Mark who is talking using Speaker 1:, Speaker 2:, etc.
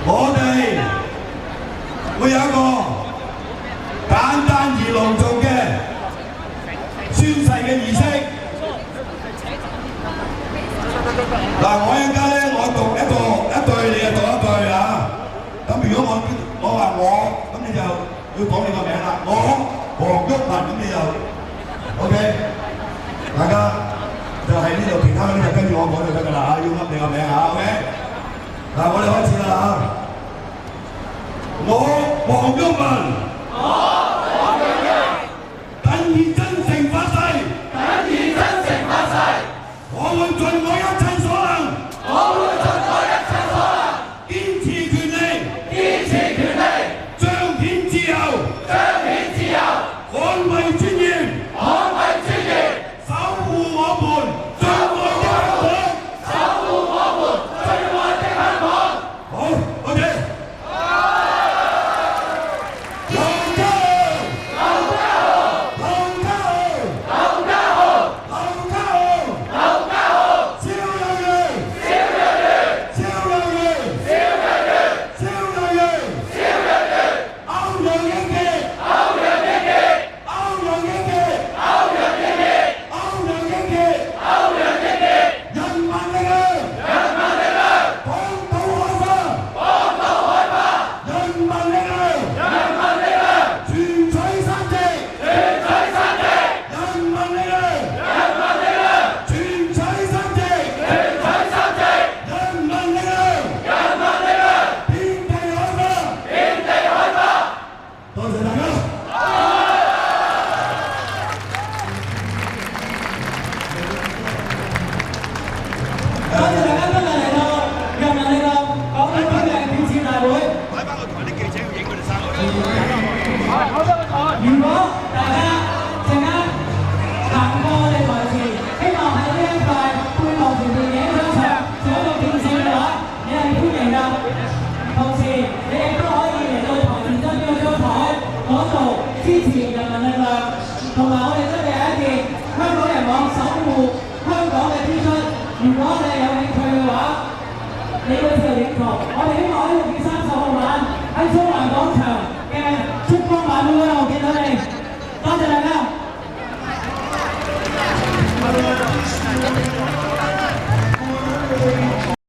Speaker 1: 我哋會有一個簡單而隆重嘅宣誓嘅儀式。嗱，我一陣間咧，我讀一句，你就讀一句啊。咁如果我話我，咁你就要講你個名啦。我黃毓民，咁你就 OK。大家就喺呢度，其他嗰啲就跟住我講就得㗎啦嚇，要噏你個名嚇 ，OK。嗱，我哋開始啦嚇。我黃毓民，謹以真誠發誓，我會盡我一切所能，堅持權利，彰顯自由，捍衛尊嚴，守護我們最愛的香港。好，OK。
Speaker 2: 如果大家陣間行過我哋台前，希望喺呢一塊背幕前面影張相，做一個電視嘅話，你係歡迎㗎。同時，你亦都可以嚟到台前側邊嗰張台嗰度支持人民力量，同埋我哋真係有一件香港人網守護香港嘅 T 恤。如果你有興趣嘅話，你會自由認同。我哋希望喺6月30號晚喺中